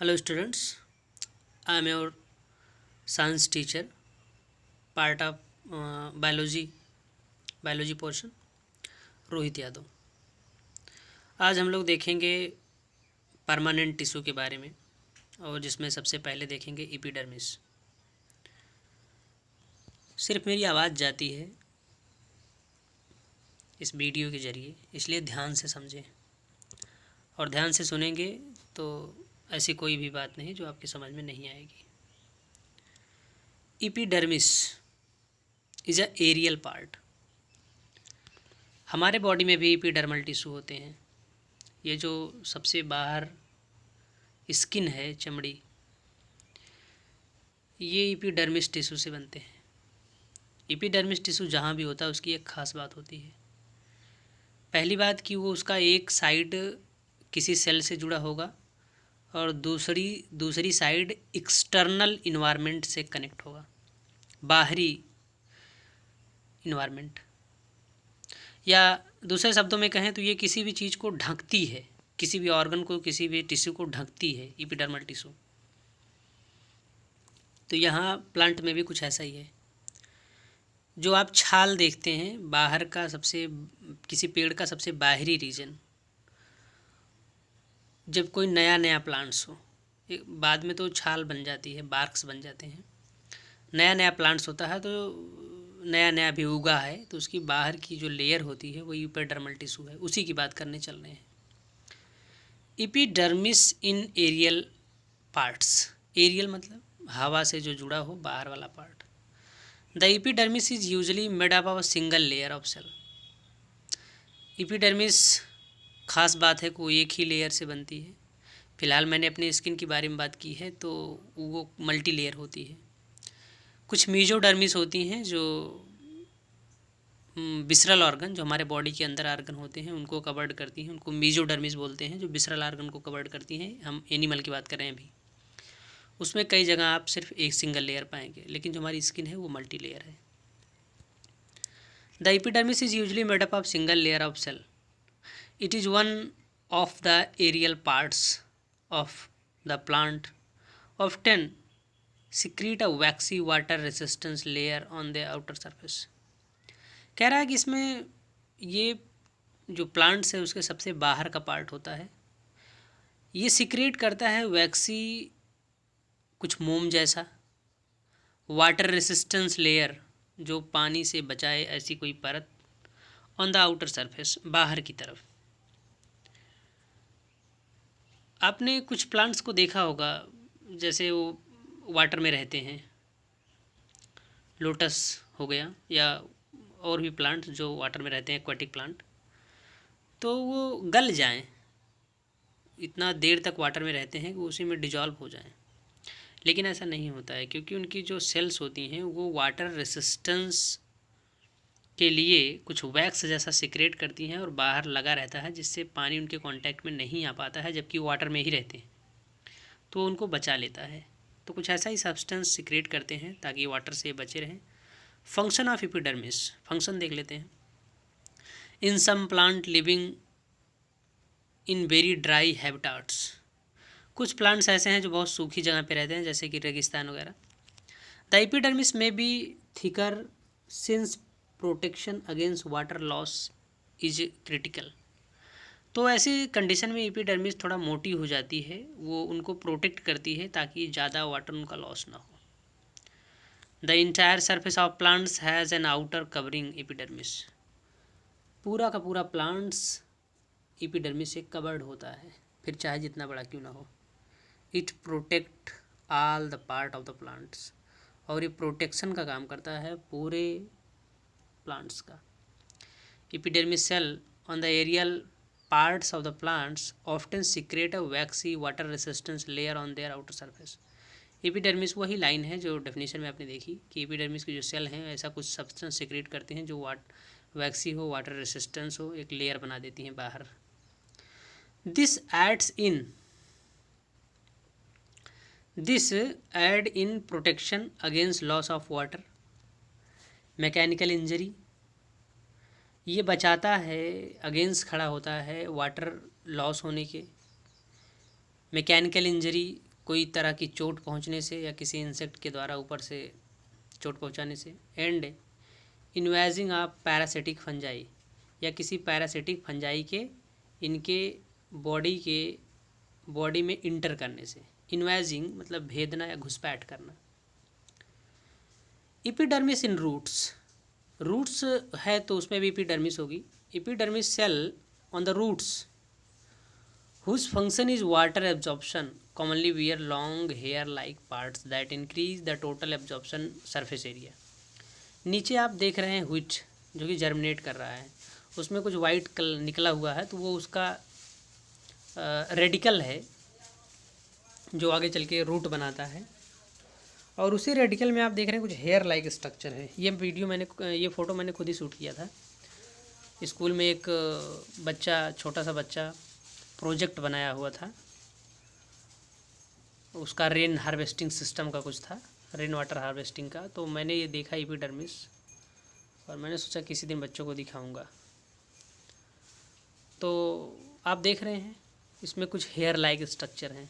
Hello students, I am your science teacher, part of biology portion, Rohit Yadav. आज हम लोग देखेंगे परमानेंट टिश्यू के बारे में, और जिसमें सबसे पहले देखेंगे एपिडर्मिस। सिर्फ मेरी आवाज़ जाती है इस वीडियो के ज़रिए, इसलिए ध्यान से समझें और ध्यान से सुनेंगे तो ऐसी कोई भी बात नहीं जो आपकी समझ में नहीं आएगी। Epidermis is a aerial part. हमारे बॉडी में भी एपिडर्मल टिश्यू होते हैं। ये जो सबसे बाहर स्किन है, चमड़ी, ये एपिडर्मिस टिश्यू से बनते हैं। एपिडर्मिस टिश्यू जहाँ भी होता है उसकी एक ख़ास बात होती है। पहली बात कि वो उसका एक साइड किसी सेल से जुड़ा होगा और दूसरी साइड एक्सटर्नल इन्वायरमेंट से कनेक्ट होगा, बाहरी इन्वायरमेंट। या दूसरे शब्दों में कहें तो ये किसी भी चीज़ को ढकती है, किसी भी ऑर्गन को, किसी भी टिश्यू को ढकती है एपिडर्मल टिश्यू। तो यहाँ प्लांट में भी कुछ ऐसा ही है। जो आप छाल देखते हैं बाहर का, किसी पेड़ का सबसे बाहरी रीजन, जब कोई नया प्लांट्स हो, बाद में तो छाल बन जाती है, बार्क्स बन जाते हैं। नया प्लांट्स होता है तो नया भी उगा है, तो उसकी बाहर की जो लेयर होती है वो एपिडर्मल टिश्यू है। उसी की बात करने चल रहे हैं। Epidermis in aerial parts. Aerial मतलब हवा से जो जुड़ा हो, बाहर वाला part. The epidermis is usually made up of a single layer of cell. Epidermis खास बात है कि वो एक ही लेयर से बनती है। फिलहाल मैंने अपने स्किन के बारे में बात की है तो वो मल्टी लेयर होती है। कुछ मीजोडर्मिस होती हैं जो विसरल ऑर्गन, जो हमारे बॉडी के अंदर ऑर्गन होते हैं उनको कवर्ड करती हैं, उनको मीजोडर्मिस बोलते हैं, जो विसरल ऑर्गन को कवर्ड करती हैं। हम एनिमल की बात कर रहे हैं अभी। उसमें कई जगह आप सिर्फ एक सिंगल लेयर पाएंगे, लेकिन जो हमारी स्किन है वो मल्टी लेयर है। The epidermis is usually made up of single layer of cell. It is one of the aerial parts of the plant, often secrete a waxy water resistance layer on the outer surface। कह रहा है कि इसमें ये जो plants है उसके सबसे बाहर का पार्ट होता है, ये सिक्रेट करता है वैक्सी, कुछ मोम जैसा, वाटर रेसिस्टेंस लेयर, जो पानी से बचाए ऐसी कोई परत, ऑन द आउटर सरफेस, बाहर की तरफ। आपने कुछ प्लांट्स को देखा होगा जैसे वो वाटर में रहते हैं, लोटस हो गया या और भी प्लांट जो वाटर में रहते हैं, एक्वाटिक प्लांट, तो वो गल जाएं, इतना देर तक वाटर में रहते हैं कि उसी में डिजॉल्व हो जाएं। लेकिन ऐसा नहीं होता है, क्योंकि उनकी जो सेल्स होती हैं वो वाटर रेसिस्टेंस के लिए कुछ वैक्स जैसा सिक्रेट करती हैं और बाहर लगा रहता है, जिससे पानी उनके कांटेक्ट में नहीं आ पाता है, जबकि वाटर में ही रहते हैं, तो उनको बचा लेता है। तो कुछ ऐसा ही सब्सटेंस सिक्रेट करते हैं ताकि वाटर से बचे रहें। फंक्शन ऑफ एपिडर्मिस, फंक्शन देख लेते हैं। In some plant living in very dry habitats. कुछ प्लांट्स ऐसे हैं जो बहुत सूखी जगह पे रहते हैं, जैसे कि रेगिस्तान वगैरह। The epidermis may be thicker since protection against water loss is critical. तो ऐसी कंडीशन में एपिडर्मिस थोड़ा मोटी हो जाती है, वो उनको प्रोटेक्ट करती है ताकि ज़्यादा वाटर उनका लॉस ना हो। The entire surface of plants has an outer covering epidermis. पूरा का पूरा प्लांट्स एपिडर्मिस से कवर्ड होता है, फिर चाहे जितना बड़ा क्यों ना हो। It protect all the part of the plants. और ये प्रोटेक्शन का काम करता है पूरे प्लांट्स का। Epidermis cell on the aerial parts of the plants often secrete a waxy water resistance layer on their outer surface. Epidermis वही line है जो डेफिनेशन में आपने देखी कि एपिडर्मिस की जो सेल हैं ऐसा कुछ सब्सटेंस सिक्रेट करते हैं जो वैक्सी हो, वाटर रेसिस्टेंस हो, एक लेयर बना देती हैं बाहर। This aid in protection against loss of water, mechanical injury. ये बचाता है, अगेंस्ट खड़ा होता है वाटर लॉस होने के, मैकेनिकल इंजरी कोई तरह की चोट पहुंचने से या किसी इंसेक्ट के द्वारा ऊपर से चोट पहुंचाने से। एंड इन्वेजिंग ऑफ पैरासिटिक फंजाई या किसी पैरासिटिक फंजाई के इनके बॉडी में इंटर करने से। इन्वेजिंग मतलब भेदना या घुसपैठ करना। इपिडर्मिस इन रूट्स है तो उसमें भी इपिडर्मिस होगी। Epidermis cell on the roots whose function is water absorption commonly wear long hair like parts that increase the total absorption surface area। नीचे आप देख रहे हैं व्हीट जो कि जर्मिनेट कर रहा है, उसमें कुछ वाइट कलर निकला हुआ है, तो वो उसका रेडिकल है जो आगे चल के रूट बनाता है। और उसी रेडिकल में आप देख रहे हैं कुछ हेयर लाइक स्ट्रक्चर है। ये फ़ोटो मैंने खुद ही शूट किया था। स्कूल में एक बच्चा, छोटा सा बच्चा प्रोजेक्ट बनाया हुआ था, उसका रेन हार्वेस्टिंग सिस्टम का कुछ था, रेन वाटर हार्वेस्टिंग का। तो मैंने ये देखा एपिडर्मिस, और मैंने सोचा किसी दिन बच्चों को दिखाऊंगा। तो आप देख रहे हैं इसमें कुछ हेयर लाइक स्ट्रक्चर हैं,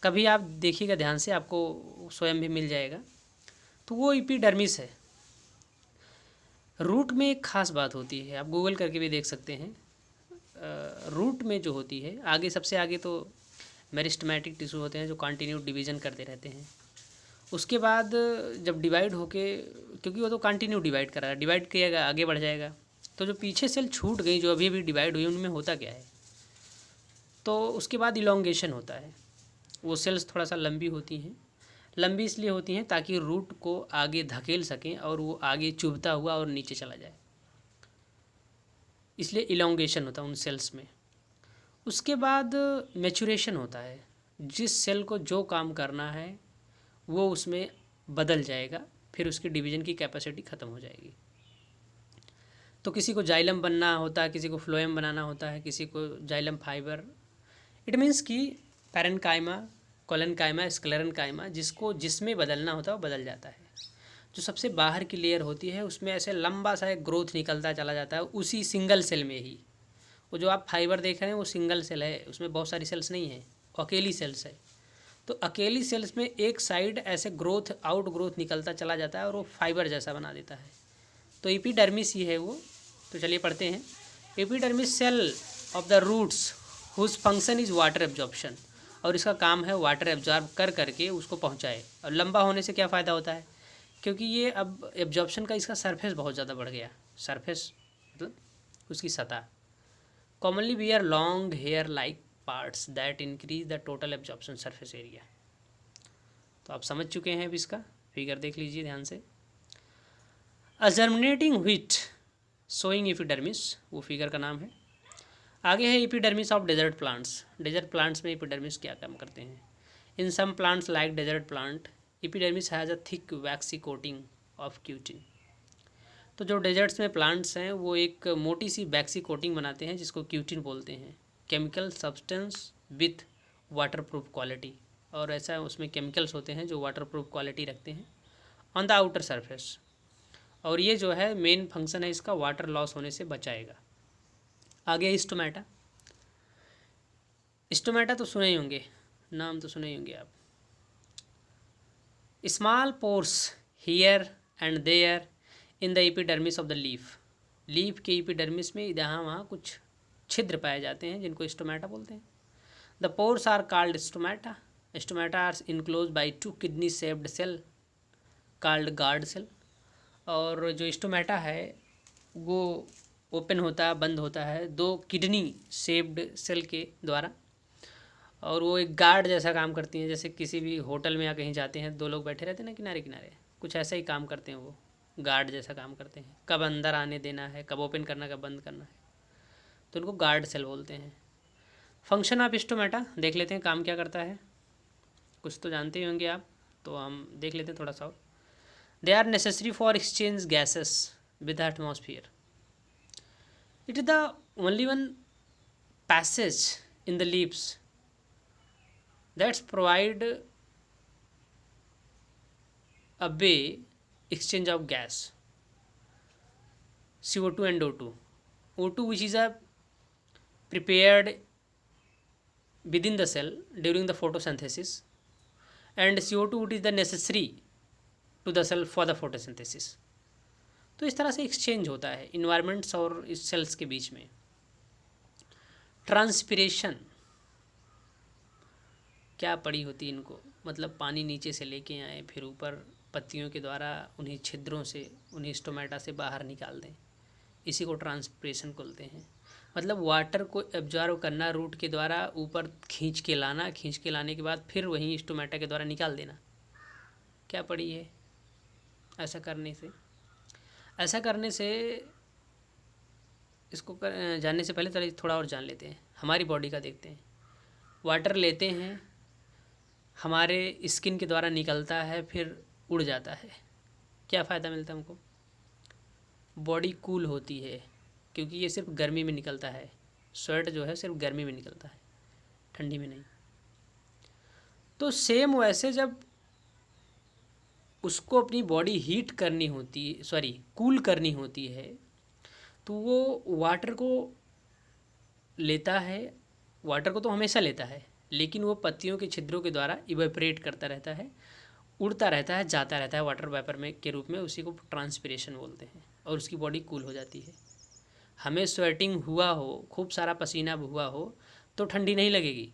कभी आप देखिएगा ध्यान से, आपको स्वयं भी मिल जाएगा। तो वो एपिडर्मिस है। रूट में एक ख़ास बात होती है, आप गूगल करके भी देख सकते हैं। रूट में जो होती है, आगे सबसे आगे तो मेरिस्टेमेटिक टिश्यू होते हैं जो कंटिन्यू डिवीज़न करते रहते हैं। उसके बाद जब डिवाइड होके, क्योंकि वो तो कंटिन्यू डिवाइड कर रहा है, डिवाइड किएगा आगे बढ़ जाएगा। तो जो पीछे सेल छूट गई, जो अभी अभी डिवाइड हुई, उनमें होता क्या है, तो उसके बाद इलोंगेशन होता है। वो सेल्स थोड़ा सा लंबी होती हैं। लंबी इसलिए होती हैं ताकि रूट को आगे धकेल सकें और वो आगे चुभता हुआ और नीचे चला जाए, इसलिए इलोंगेशन होता है उन सेल्स में। उसके बाद मैचुरेशन होता है, जिस सेल को जो काम करना है वो उसमें बदल जाएगा, फिर उसकी डिवीज़न की कैपेसिटी ख़त्म हो जाएगी। तो किसी को जाइलम बनना होता है, किसी को फ्लोएम बनाना होता है, किसी को जाइलम फाइबर। इट मीन्स कि पैरेन्काइमा, कोलेनकाइमा, स्क्लेरेन्काइमा, जिसमें बदलना होता है वो बदल जाता है। जो सबसे बाहर की लेयर होती है उसमें ऐसे लंबा सा एक ग्रोथ निकलता चला जाता है उसी सिंगल सेल में ही। वो जो आप फाइबर देख रहे हैं वो सिंगल सेल है, उसमें बहुत सारी सेल्स नहीं है, अकेली सेल्स है। तो अकेली सेल्स में एक साइड ऐसे ग्रोथ, आउट ग्रोथ निकलता चला जाता है और वो फाइबर जैसा बना देता है। तो एपिडर्मिस ही है वो। तो चलिए पढ़ते हैं। Epidermis cell of the roots whose function is water absorption, और इसका काम है वाटर एब्जॉर्ब कर करके उसको पहुंचाए। और लंबा होने से क्या फ़ायदा होता है, क्योंकि ये अब एब्जॉर्प्शन का इसका सरफेस बहुत ज़्यादा बढ़ गया। सरफेस मतलब उसकी सतह। Commonly we are long hair like parts that increase the total absorption surface area. तो आप समझ चुके हैं अब इसका फिगर देख लीजिए ध्यान से। A germinating wheat showing epidermis, वो फिगर का नाम है। आगे है epidermis of desert plants. Desert plants में एपिडर्मिस क्या काम करते हैं। In some plants like desert plant epidermis has a thick waxy coating of cutin. तो जो डेजर्ट्स में प्लांट्स हैं वो एक मोटी सी वैक्सी कोटिंग बनाते हैं जिसको क्यूटिन बोलते हैं। Chemical substance with waterproof quality, और ऐसा उसमें केमिकल्स होते हैं जो वाटरप्रूफ क्वालिटी रखते हैं ऑन द आउटर सरफेस। और ये जो है मेन फंक्शन है इसका, वाटर लॉस होने से बचाएगा। आगे स्टोमेटा। स्टोमेटा तो सुने ही होंगे, नाम तो सुने ही होंगे आप। Small pores here and there in the epidermis of the leaf. Leaf के एपिडर्मिस में यहाँ वहाँ कुछ छिद्र पाए जाते हैं जिनको स्टोमेटा बोलते हैं। The pores are called stomata. Stomata are enclose by 2 kidney shaped cell called guard cell. और जो स्टोमेटा है वो ओपन होता है, बंद होता है 2 किडनी शेप्ड सेल के द्वारा, और वो एक गार्ड जैसा काम करती हैं। जैसे किसी भी होटल में या कहीं जाते हैं 2 लोग बैठे रहते हैं ना किनारे किनारे, कुछ ऐसा ही काम करते हैं, वो गार्ड जैसा काम करते हैं। कब अंदर आने देना है, कब ओपन करना, कब बंद करना है, तो उनको गार्ड सेल बोलते हैं। फंक्शन ऑफ स्टोमेटा देख लेते हैं, काम क्या करता है। कुछ तो जानते ही होंगे आप, तो हम देख लेते हैं थोड़ा सा। They are necessary for exchange gases with the atmosphere. It is the only one passage in the leaves that's provide a way exchange of gas CO2 and O2 which is a prepared within the cell during the photosynthesis, and CO2 it is the necessary to the cell for the photosynthesis। तो इस तरह से exchange होता है environments और इस sales के बीच में। ट्रांसपिरेशन क्या पड़ी होती है इनको, मतलब पानी नीचे से लेके आए फिर ऊपर पत्तियों के द्वारा उन्हीं छिद्रों से उन्हीं स्टोमेटा से बाहर निकाल दें, इसी को ट्रांसपिरेशन बोलते हैं। मतलब वाटर को एब्जॉर्व करना रूट के द्वारा, ऊपर खींच के लाना, खींच के लाने के बाद फिर वहीं स्टोमेटा के द्वारा निकाल देना। क्या पड़ी है ऐसा करने से इसको जानने से पहले थोड़ा और जान लेते हैं, हमारी बॉडी का देखते हैं। वाटर लेते हैं, हमारे स्किन के द्वारा निकलता है, फिर उड़ जाता है। क्या फ़ायदा मिलता है हमको? बॉडी कूल होती है, क्योंकि ये सिर्फ गर्मी में निकलता है। स्वेट जो है सिर्फ गर्मी में निकलता है, ठंडी में नहीं। तो सेम वैसे जब उसको अपनी बॉडी हीट करनी होती, कूल करनी होती है, तो वो वाटर को लेता है। वाटर को तो हमेशा लेता है, लेकिन वो पत्तियों के छिद्रों के द्वारा इवेपरेट करता रहता है, उड़ता रहता है, जाता रहता है वाटर वेपर में के रूप में। उसी को ट्रांसपिरेशन बोलते हैं, और उसकी बॉडी कूल हो जाती है। हमें स्वेटिंग हुआ हो, खूब सारा पसीना हुआ हो, तो ठंडी नहीं लगेगी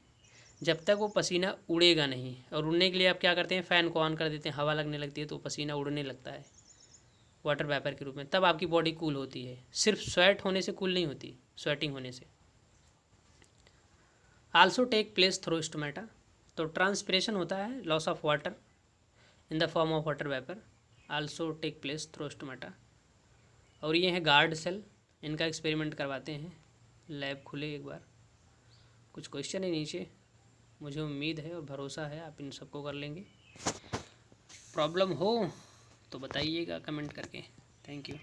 जब तक वो पसीना उड़ेगा नहीं। और उड़ने के लिए आप क्या करते हैं, फ़ैन को ऑन कर देते हैं, हवा लगने लगती है तो पसीना उड़ने लगता है वाटर वेपर के रूप में, तब आपकी बॉडी कूल होती है। सिर्फ स्वेट होने से कूल नहीं होती, स्वेटिंग होने से। Also take place through stomata. तो ट्रांसपिरेशन होता है loss of water in the form of water vapour, also take place through stomata. और ये है गार्ड सेल, इनका एक्सपेरिमेंट करवाते हैं, लैब खुले एक बार। कुछ क्वेश्चन है नीचे, मुझे उम्मीद है और भरोसा है आप इन सबको कर लेंगे। प्रॉब्लम हो तो बताइएगा कमेंट करके। Thank you.